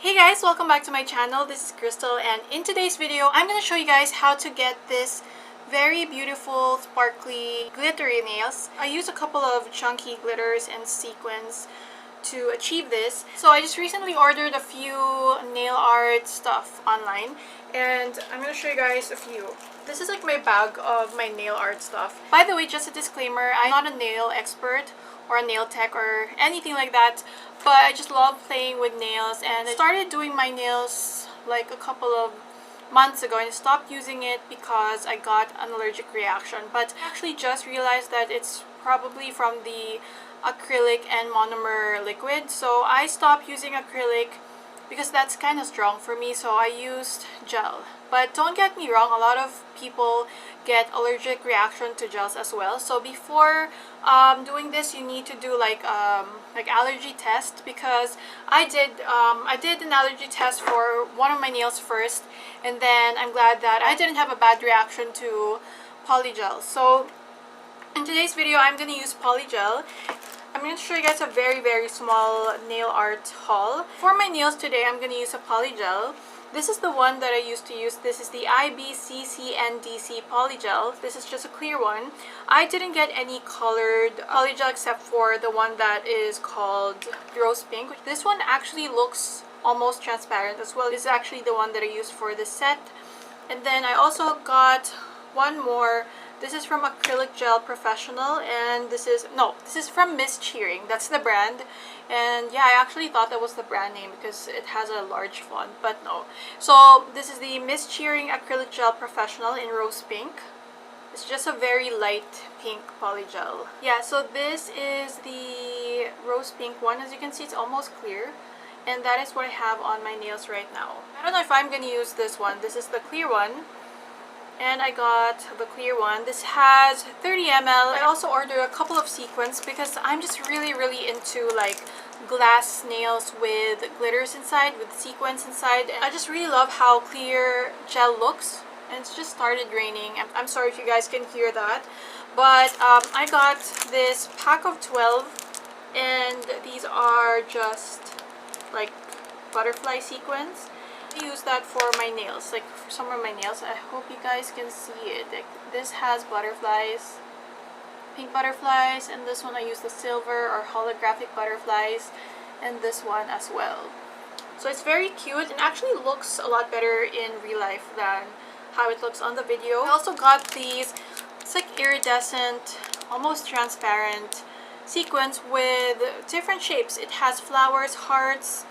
Hey guys, welcome back to my channel. This is Crystal, and in today's video I'm going to show you guys how to get this very beautiful sparkly glittery nails. I use a couple of chunky glitters and sequins to achieve this. So I just recently ordered a few nail art stuff online and I'm going to show you guys a few. This is like my bag of my nail art stuff. By the way, just a disclaimer, I'm not a nail expert or a nail tech or anything like that, but I just love playing with nails, and I started doing my nails like a couple of months ago and I stopped using it because I got an allergic reaction. But I actually just realized that it's probably from the acrylic and monomer liquid. So I stopped using acrylic because that's kind of strong for me, so I used gel. But don't get me wrong, a lot of people get allergic reaction to gels as well. So before doing this, you need to do like allergy test, because I did an allergy test for one of my nails first, and then I'm glad that I didn't have a bad reaction to Polygel. So in today's video, I'm going to use Polygel. I'm going to show you guys a very small nail art haul. For my nails today, I'm going to use a Polygel. This is the one that I used to use. This is the IBCCNDC Polygel. This is just a clear one. I didn't get any colored Polygel except for the one that is called Rose Pink. This one actually looks almost transparent as well. This is actually the one that I used for this set. And then I also got one more. This is from Acrylic Gel Professional, and this is from Miss Cheering. That's the brand. And yeah, I actually thought that was the brand name because it has a large font, but no. So this is the Miss Cheering Acrylic Gel Professional in Rose Pink. It's just a very light pink polygel. Yeah, so this is the Rose Pink one. As you can see, it's almost clear. And that is what I have on my nails right now. I don't know if I'm going to use this one. This is the clear one. And I got the clear one. This has 30 ml. I also ordered a couple of sequins because I'm just really into like glass nails with glitters inside, with sequins inside. And I just really love how clear gel looks. And it's just started raining. I'm sorry if you guys can hear that. But I got this pack of 12, and these are just like butterfly sequins. I use that for my nails, like for some of my nails. I hope you guys can see it. Like, this has butterflies, pink butterflies, and this one I use the silver or holographic butterflies, and this one as well. So it's very cute and actually looks a lot better in real life than how it looks on the video. I also got these, it's like iridescent, almost transparent sequins with different shapes. It has flowers, hearts,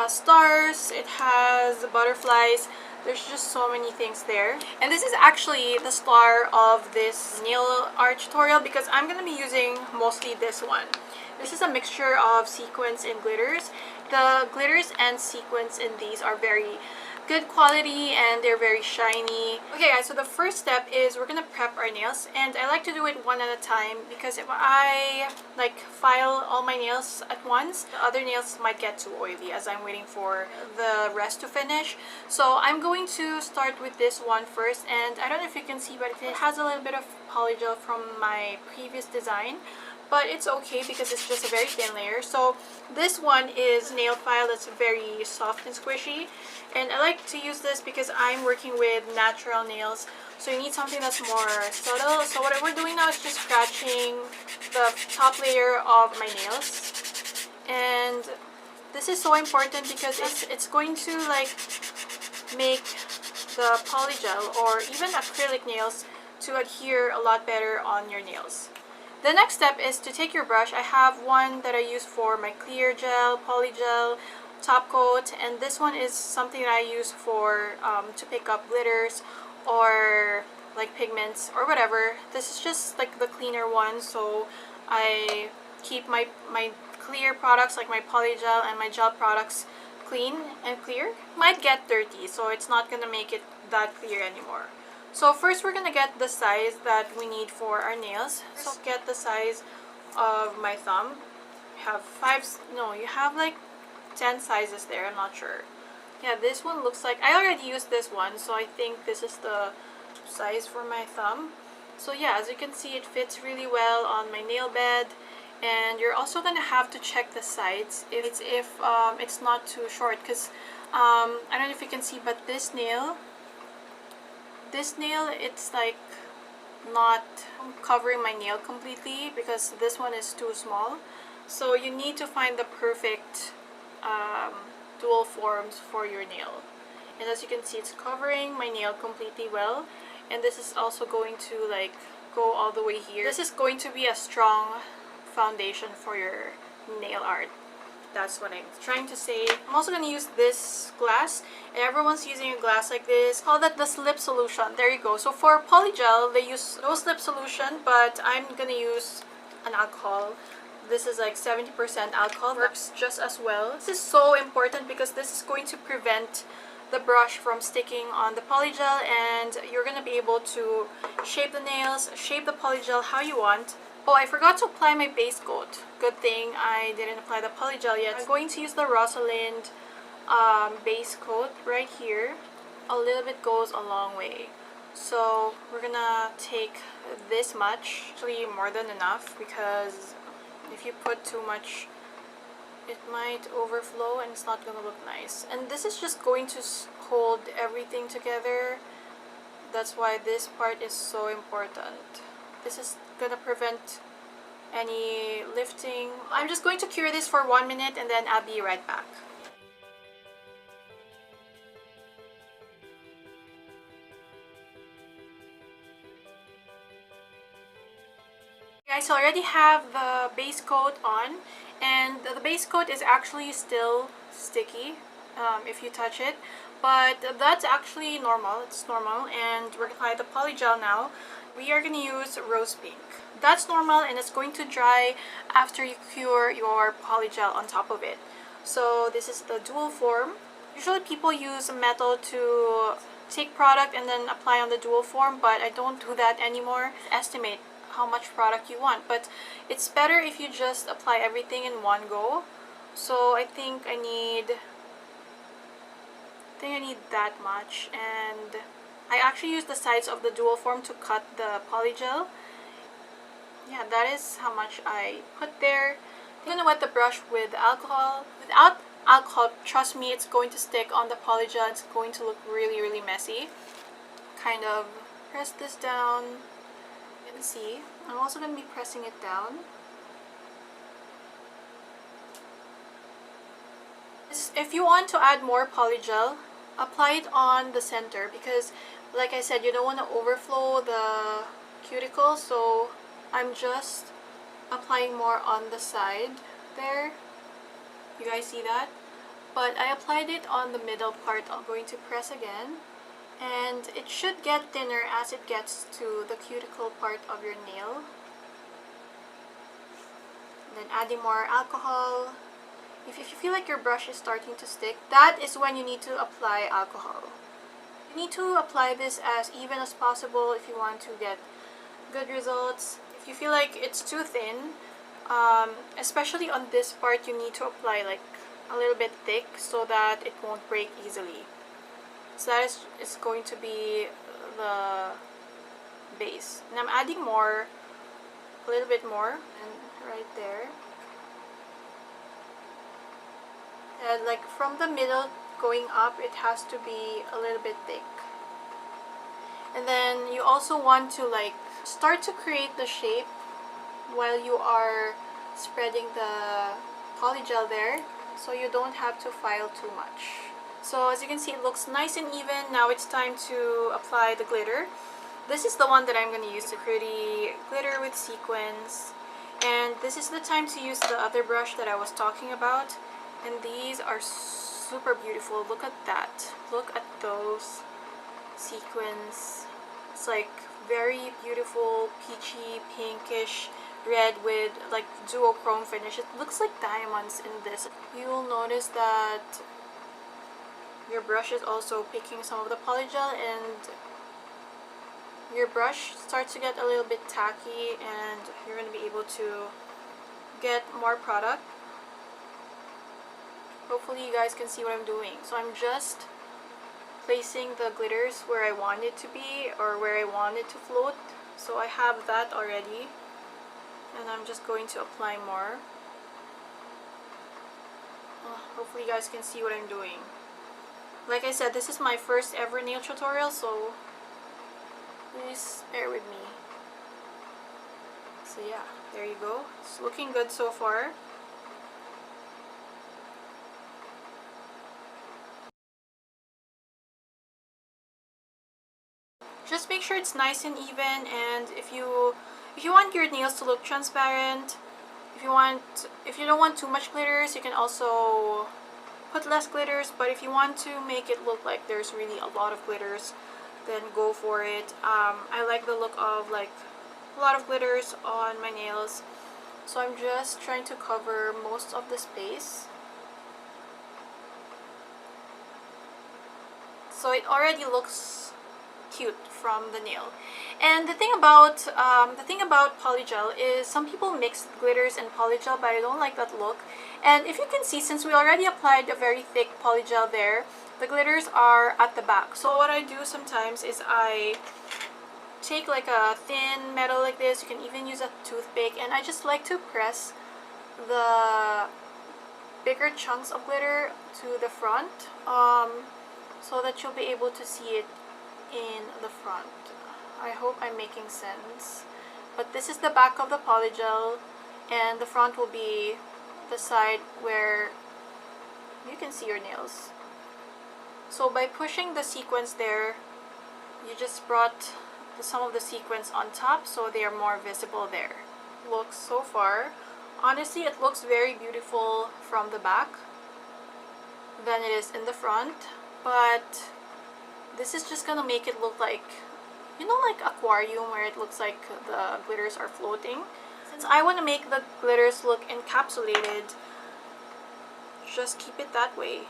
stars, it has butterflies. There's just so many things there. And this is actually the star of this nail art tutorial because I'm going to be using mostly this one. This is a mixture of sequins and glitters. The glitters and sequins in these are very good quality and they're very shiny. Okay guys, so the first step is we're gonna prep our nails, and I like to do it one at a time because if I like file all my nails at once, the other nails might get too oily as I'm waiting for the rest to finish. So I'm going to start with this one first, and I don't know if you can see, but it has a little bit of polygel from my previous design. But it's okay because it's just a very thin layer. So this one is nail file that's very soft and squishy. And I like to use this because I'm working with natural nails. So you need something that's more subtle. So what we're doing now is just scratching the top layer of my nails. And this is so important because it's going to like make the polygel or even acrylic nails to adhere a lot better on your nails. The next step is to take your brush. I have one that I use for my clear gel, polygel, top coat, and this one is something that I use for to pick up glitters or like pigments or whatever. This is just like the cleaner one, so I keep my clear products like my polygel and my gel products clean and clear. Might get dirty, so it's not gonna make it that clear anymore. So first we're gonna get the size that we need for our nails. So get the size of my thumb. You have like 10 sizes there, I'm not sure. Yeah, this one looks like, I already used this one, so I think this is the size for my thumb. So yeah, as you can see, it fits really well on my nail bed. And you're also gonna have to check the sides if it's not too short, because I don't know if you can see, but this nail, it's like not covering my nail completely because this one is too small. So you need to find the perfect dual forms for your nail. And as you can see, it's covering my nail completely well. And this is also going to like go all the way here. This is going to be a strong foundation for your nail art. That's what I'm trying to say. I'm also going to use this glass. And everyone's using a glass like this. Call that the slip solution. There you go. So for Polygel, they use no slip solution, but I'm going to use an alcohol. This is like 70% alcohol. Works just as well. This is so important because this is going to prevent the brush from sticking on the Polygel, and you're going to be able to shape the nails, shape the Polygel how you want. Oh, I forgot to apply my base coat. Good thing I didn't apply the Polygel yet. I'm going to use the Rosalind base coat right here. A little bit goes a long way. So we're gonna take this much, actually more than enough, because if you put too much, it might overflow and it's not gonna look nice. And this is just going to hold everything together. That's why this part is so important. This is gonna prevent any lifting. I'm just going to cure this for 1 minute and then I'll be right back. Guys, I already have the base coat on, and the base coat is actually still sticky if you touch it, but that's actually normal. It's normal. And we're gonna apply the Polygel now. We are gonna use rose pink. That's normal, and it's going to dry after you cure your Polygel on top of it. So this is the dual form. Usually people use metal to take product and then apply on the dual form, but I don't do that anymore. Estimate how much product you want, but it's better if you just apply everything in one go. So I think I need that much, and I actually use the sides of the dual form to cut the Polygel. Yeah, that is how much I put there. I'm gonna wet the brush with alcohol. Without alcohol, trust me, it's going to stick on the Polygel. It's going to look really, really messy. Kind of press this down. You can see, I'm also going to be pressing it down. If you want to add more Polygel, apply it on the center, because like I said, you don't want to overflow the cuticle, so I'm just applying more on the side there. You guys see that? But I applied it on the middle part. I'm going to press again, and it should get thinner as it gets to the cuticle part of your nail. And then adding more alcohol. If you feel like your brush is starting to stick, that is when you need to apply alcohol. You need to apply this as even as possible if you want to get good results. If you feel like it's too thin, especially on this part, you need to apply like a little bit thick so that it won't break easily. So that is going to be the base. And I'm adding more, a little bit more, and right there. And like from the middle going up, it has to be a little bit thick. And then you also want to like start to create the shape while you are spreading the Polygel there, so you don't have to file too much. So as you can see, it looks nice and even. Now it's time to apply the glitter. This is the one that I'm going to use, the pretty glitter with sequins. And this is the time to use the other brush that I was talking about. And these are super beautiful. Look at that. Look at those sequins. It's like very beautiful, peachy, pinkish red with like duochrome finish. It looks like diamonds in this. You will notice that your brush is also picking some of the Polygel, and your brush starts to get a little bit tacky, and you're going to be able to get more product. Hopefully you guys can see what I'm doing. So I'm just placing the glitters where I want it to be, or where I want it to float. So I have that already. And I'm just going to apply more. Hopefully you guys can see what I'm doing. Like I said, this is my first ever nail tutorial, so please bear with me. So yeah, there you go. It's looking good so far. Just make sure it's nice and even, and if you want your nails to look transparent, if you don't want too much glitters, you can also put less glitters. But if you want to make it look like there's really a lot of glitters, then go for it. I like the look of like a lot of glitters on my nails, so I'm just trying to cover most of the space. So it already looks cute from the nail. And the thing about Polygel is some people mix glitters and Polygel, but I don't like that look. And if you can see, since we already applied a very thick Polygel there, the glitters are at the back. So what I do sometimes is I take like a thin metal like this, you can even use a toothpick, and I just like to press the bigger chunks of glitter to the front, so that you'll be able to see it in the front. I hope I'm making sense. But this is the back of the Polygel, and the front will be the side where you can see your nails. So by pushing the sequins there, you just brought some of the sequins on top, so they are more visible there. Looks so far. Honestly, it looks very beautiful from the back than it is in the front, but this is just gonna make it look like, you know, like aquarium, where it looks like the glitters are floating. Since I want to make the glitters look encapsulated, just keep it that way.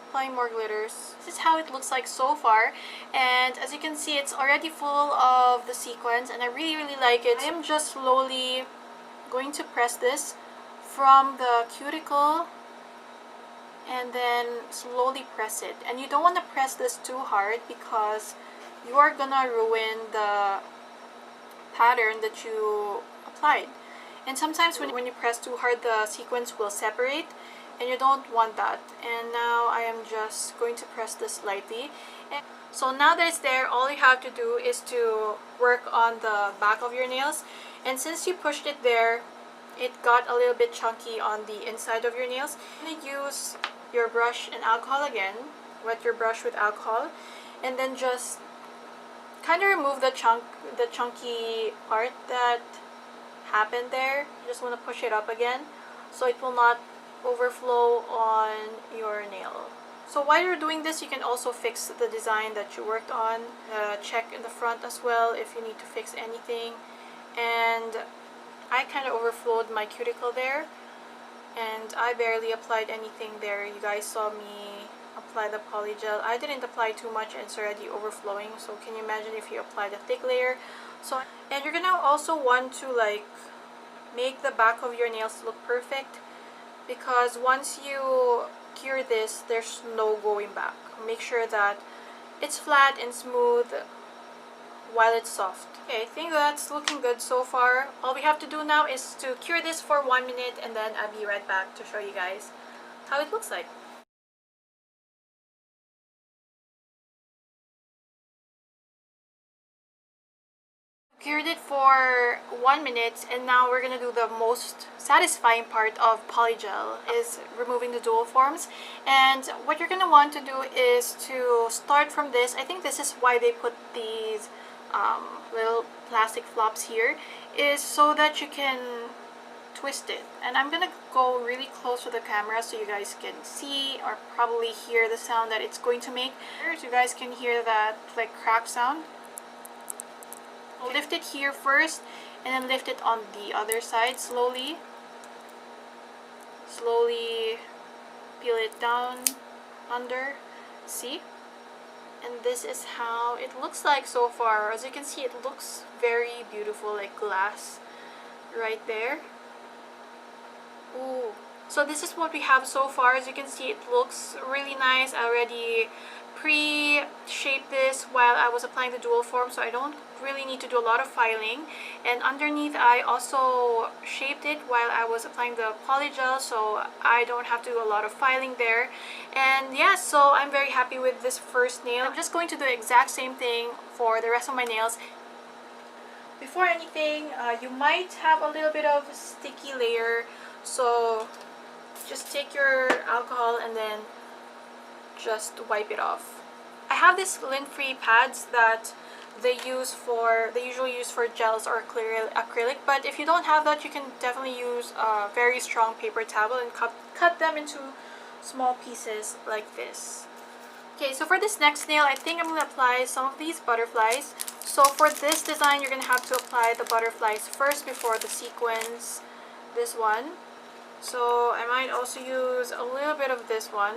Apply more glitters. This is how it looks like so far, and as you can see, it's already full of the sequins, and I really like it. I am just slowly going to press this from the cuticle and then slowly press it. And you don't want to press this too hard because you are gonna ruin the pattern that you applied. And sometimes when you press too hard, the sequins will separate, and you don't want that. And now I am just going to press this lightly. And so now that it's there, all you have to do is to work on the back of your nails. And since you pushed it there, it got a little bit chunky on the inside of your nails. I'm gonna use your brush and alcohol again. Wet your brush with alcohol, and then just kind of remove the chunky part that happened there. You just want to push it up again so it will not overflow on your nail. So while you're doing this, you can also fix the design that you worked on. Check in the front as well if you need to fix anything. And I kind of overflowed my cuticle there, and I barely applied anything there. You guys saw me apply the Polygel. I didn't apply too much and it's already overflowing. So can you imagine if you applied a thick layer? So, and you're gonna also want to like make the back of your nails look perfect, because once you cure this, there's no going back. Make sure that it's flat and smooth while it's soft. Okay, I think that's looking good so far. All we have to do now is to cure this for 1 minute, and then I'll be right back to show you guys how it looks like. Cured it for 1 minute, and now we're gonna do the most satisfying part of Polygel, is removing the dual forms. And what you're gonna want to do is to start from this. I think this is why they put these little plastic flops here, is so that you can twist it. And I'm gonna go really close to the camera so you guys can see or probably hear the sound that it's going to make. So you guys can hear that like crack sound. I'll lift it here first, and then lift it on the other side slowly. Slowly peel it down under. See? And this is how it looks like so far. As you can see, it looks very beautiful, like glass right there. Ooh. So this is what we have so far. As you can see, it looks really nice. I already pre-shaped this while I was applying the dual form, so I don't really need to do a lot of filing. And underneath, I also shaped it while I was applying the Polygel, so I don't have to do a lot of filing there. And yeah, so I'm very happy with this first nail. I'm just going to do the exact same thing for the rest of my nails. Before anything, you might have a little bit of sticky layer, so just take your alcohol and then just wipe it off. I have these lint-free pads that they usually use for gels or acrylic, but if you don't have that, you can definitely use a very strong paper towel and cut them into small pieces like this. Okay, so for this next nail, I think I'm going to apply some of these butterflies. So for this design, you're going to have to apply the butterflies first before the sequins, this one. So I might also use a little bit of this one.